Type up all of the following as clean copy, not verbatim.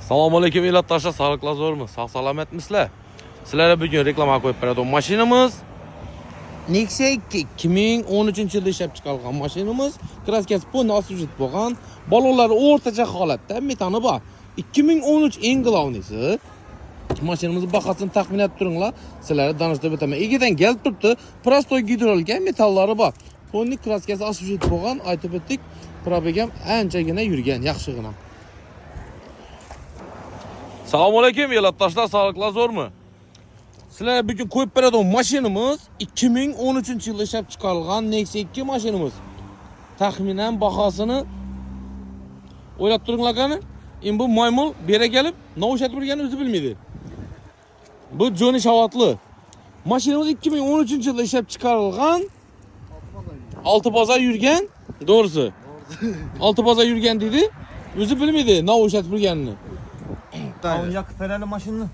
Assalomu alaykum millatdoshlar, sog'liqlar zo'rmi? Sog' salomatmisizlar? Sizlarga bugun reklama qo'yib beradigan mashinamiz Nexia 2 2013-yilda ishlab chiqarilgan mashinamiz. Kraskasi polni osib bo'lgan, balonlari o'rtacha holatda, metani bor. 2013 eng glavnisi. Mashinamizning bahosini taxmin etib turinglar. Sizlarga danishtirib o'taman. Egidan kelib turibdi, prostoy gidrolga metallari bor. Polning kraskasi osib bo'lgan, aytib o'tdik. Probegam anchagina yurgan, yaxshigina. Assalomu alaykum millatdoshlar, sog'liqlar zo'rmi? Sizlarga bugun qo'yib beradigan mashinamiz 2013-yilda ishlab chiqarilgan Nexia 2 mashinamiz. Taxminan bahosini o'ylab turinglar qani. Endi bu maymun bera kelib, novshat burgani o'zi bilmaydi. Bu Joni Shavatli. Mashinamiz 2013-yilda ishlab chiqarilgan. Altı bozor yurgan, doğrusu. Altı bozor yurgan dedi. O'zi bilmaydi novshat burganini. Yakıt pedali maşını.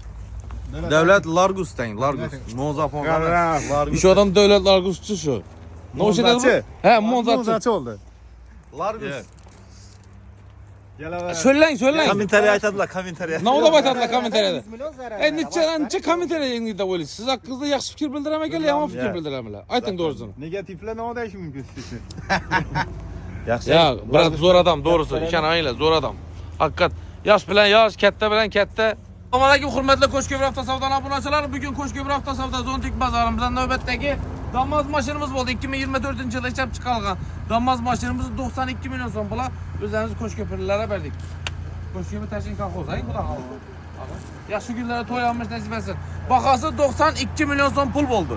Devlet Largus'tan, Largus. Mozafon. Largus. Şu adam devlet largusçu şu. Monzatçı. He, Monzatçı. Monzatçı oldu. Largus. Söyleyin. Komentariye aytadılar, komentariye. Ne oldu baytadılar komentariyada? Neçe komentariyada yengide böyle. Siz hakkınızda yaxşı fikir bildiremeler, yomon fikir bildiremeler. Aytın doğrusunu. Negatifle ne oldu şimdi gösterisi? Ya, biraz zor adam doğrusu. İkan ayıyla zor adam. Hakikat. Yaş bilen yaş, katta bilen katta. Assalomu alaykum hurmatli Qo'shko'pir avtosavdo obunachilar. Bugun Qo'shko'pir avtosavdo Zontik bozorimizdan navbatdagi Damas mashinamiz bo'ldi. 2024-yilda ishlab chiqarilgan. Damas mashinamiz 92 milyon so'm pula o'zimiz Qo'shko'pirlarga berdik. Qo'shko'pir tashin kolxoz, ay xudo xolisa. Yaxshi kunlarda to'ylanmish nasib etsin. Bahosi 92 milyon so'm pul bo'ldi.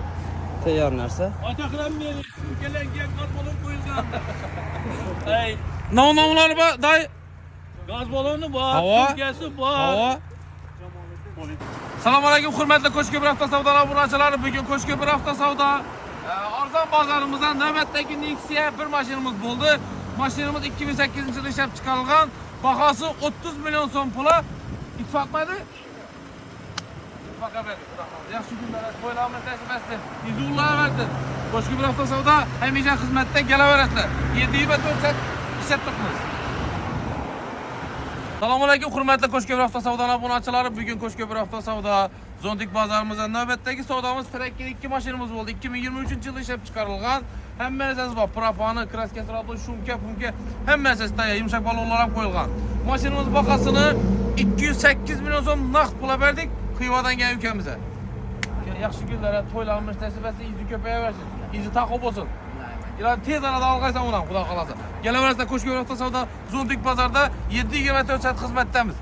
Tayyor narsa. Otaxram meni kelangan gaz balon qo'yilgan. Ey, Nomlari bor, day. gaz baloni bor, Havo. turkasi bor. Havo. Assalomu alaykum hurmatli Qo'shko'pir avtosavdo obunachilari. Bugun Qo'shko'pir avtosavdo arzon bozorimizdan navbatdagi Nexia bir mashinamiz bo'ldi. Mashinamiz 2008-yilda ishlab chiqarilgan. Bahosi 30 milyon so'm pula. İttifaqmadi? İttifaqa berdi. Yaxshi kunlar, to'ylarimiz nasib etsin. Yuzullar versin. Qo'shko'pir avtosavdo hamisha xizmatda kelaverasizlar. 7/24 soat ishlab turibmiz. Assalomu alaykum hurmatli Qo'shko'pir avtosavdo obunachilari. Bugun Qo'shko'pir avtosavdo Zontik bozorimizdan navbatdagi savdomiz Tracker 2 mashinamiz bo'ldi. 2023-yilda ishlab chiqarilgan. Hamma narsasi bor. Propani, kraskasi, radon, shumka, pumka, hamma narsasi tayyor, yumshoq balonlar ham qo'yilgan. Mashinamiz bahosini 208 milyon so'm naqd pula berdik Xivadan kelgan ukamizga. Yaxshi kunlar, to'ylarimiz nasib etsin, izi ko'payaversin. Izi taqob bo'lsin. İlan tez arada algaysan ulan, xudo xolasa. Kelaverasizlar Qo'shko'pir avtosavdo Zontik bozorda 7/24 soat xizmatdamiz.